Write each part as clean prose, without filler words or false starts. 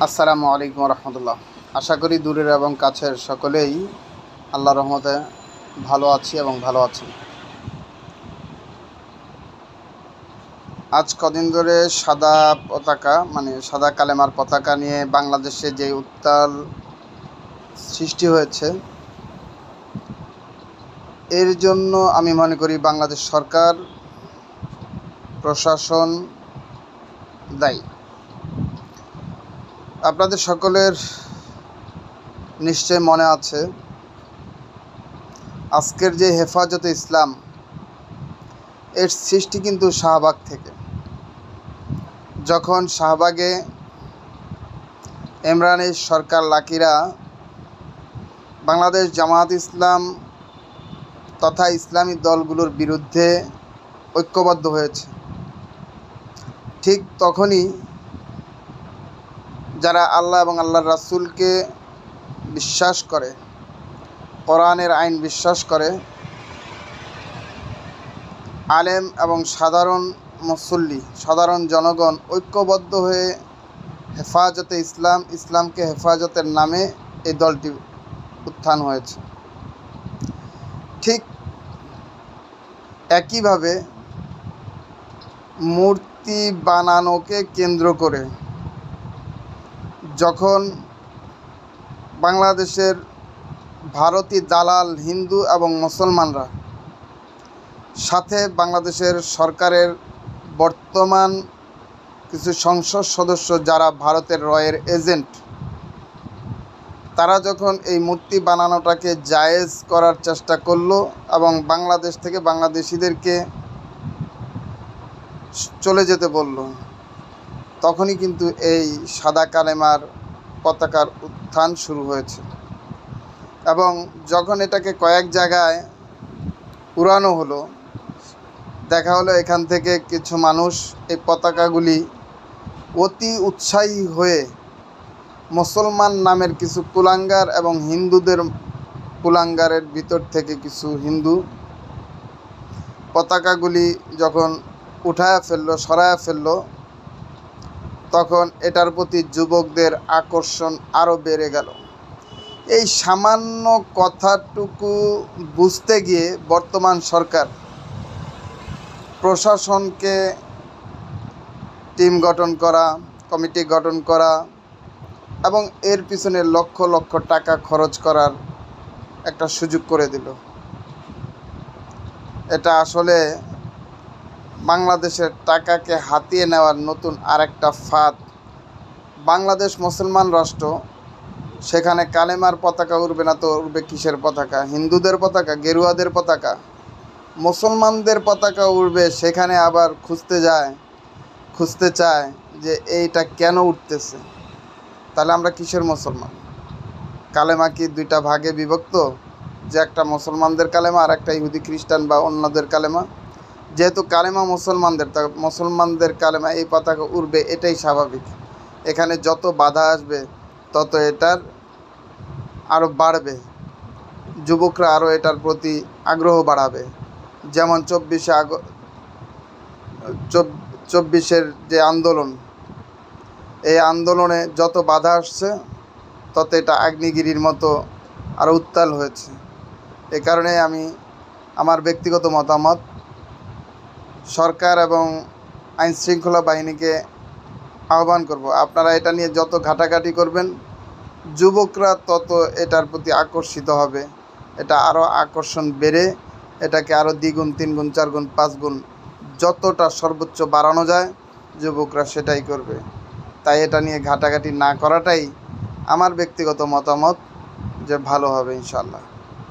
আসসালামু আলাইকুম রহমতুল্লাহ। আশা করি দূরের এবং কাছের সকলেই আল্লাহর রহমতে ভালো আছি এবং ভালো আছেন। আজ কদিন ধরে সাদা পতাকা সাদা কালেমার পতাকা নিয়ে বাংলাদেশে যে উত্তাল সৃষ্টি হয়েছে, এর জন্য আমি মনে করি বাংলাদেশ সরকার, প্রশাসন দায়ী। আপনাদের সকলের নিশ্চয় মনে আছে, আজকের যে হেফাজতে ইসলাম, এর সৃষ্টি কিন্তু শাহবাগ থেকে। যখন শাহবাগে ইমরানের সরকার লাকিরা বাংলাদেশ জামায়াত ইসলাম তথা ইসলামী দলগুলোর বিরুদ্ধে ঐক্যবদ্ধ হয়েছে, ঠিক তখনই যারা আল্লাহ এবং আল্লাহর রাসূলকে বিশ্বাস করে, কোরআনের আইন বিশ্বাস করে, আলেম এবং সাধারণ মুসল্লি, সাধারণ জনগণ ঐক্যবদ্ধ হয়ে হেফাজতে ইসলাম, ইসলামকে হেফাজতের নামে এই দলটি উত্থান হয়েছে। ঠিক একইভাবে মূর্তি বানানোকে কেন্দ্র করে যখন বাংলাদেশের ভারতীয় দালাল হিন্দু এবং মুসলমানরা, সাথে বাংলাদেশের সরকারের বর্তমান কিছু সংসদ সদস্য যারা ভারতের রয়ের এজেন্ট, তারা যখন এই মূর্তি বানানোটাকে জায়েজ করার চেষ্টা করলো এবং বাংলাদেশ থেকে বাংলাদেশিদেরকে চলে যেতে বলল, তখনই কিন্তু এই সাদা কালেমার পতাকার উত্থান শুরু হয়েছে। এবং যখন এটাকে কয়েক জায়গায় উড়ানো হলো, দেখা হলো এখান থেকে কিছু মানুষ এই পতাকাগুলি অতি উৎসাহী হয়ে মুসলমান নামের কিছু কুলাঙ্গার এবং হিন্দুদের কুলাঙ্গারের ভিতর থেকে কিছু হিন্দু পতাকাগুলি যখন উঠায়া ফেললো, সরায়া ফেললো, তখন এটার প্রতি যুবকদের আকর্ষণ আরও বেড়ে গেল। এই সামান্য কথাটুকু বুঝতে গিয়ে বর্তমান সরকার প্রশাসনকে টিম গঠন করা, কমিটি গঠন করা এবং এর পিছনে লক্ষ লক্ষ টাকা খরচ করার একটা সুযোগ করে দিল। এটা আসলে বাংলাদেশের টাকাকে হাতিয়ে নেওয়ার নতুন আরেকটা ফাঁদ। বাংলাদেশ মুসলমান রাষ্ট্র, সেখানে কালেমার পতাকা উড়বে না তো উড়বে কিসের পতাকা? হিন্দুদের পতাকা, গেরুয়াদের পতাকা, মুসলমানদের পতাকা উড়বে। সেখানে আবার খুঁজতে চায় যে এইটা কেন উঠতেছে। তাহলে আমরা কিসের মুসলমান? কালেমা কি দুইটা ভাগে বিভক্ত, যে একটা মুসলমানদের কালেমা আর একটা ইহুদি খ্রিস্টান বা অন্যদের কালেমা? যেহেতু কালেমা মুসলমানদের, তা মুসলমানদের কালেমা এই পতাকা উড়বে, এটাই স্বাভাবিক। এখানে যত বাধা আসবে তত এটার আরও বাড়বে, যুবকরা আরও এটার প্রতি আগ্রহ বাড়াবে। যেমন 24/7 যে আন্দোলন, এই আন্দোলনে যত বাধা আসছে তত এটা আগ্নেয়গিরির মতো আরও উত্তাল হয়েছে। এ কারণে আমি আমার ব্যক্তিগত মতামত, সরকার এবং আইনশৃঙ্খলা বাহিনীকে আহ্বান করব, আপনারা এটা নিয়ে যত ঘাটাঘাটি করবেন, যুবকরা তত এটার প্রতি আকর্ষিত হবে। এটা আরও আকর্ষণ বেড়ে এটাকে আরও দ্বিগুণ, 3 গুণ, 4 গুণ, 5 গুণ যতটা সর্বোচ্চ বাড়ানো যায়, যুবকরা সেটাই করবে। তাই এটা নিয়ে ঘাটাঘাটি না করাটাই আমার ব্যক্তিগত মতামত, যে ভালো হবে ইনশাআল্লাহ।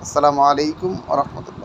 আসসালামু আলাইকুম ওয়া রাহমাতুল্লাহ।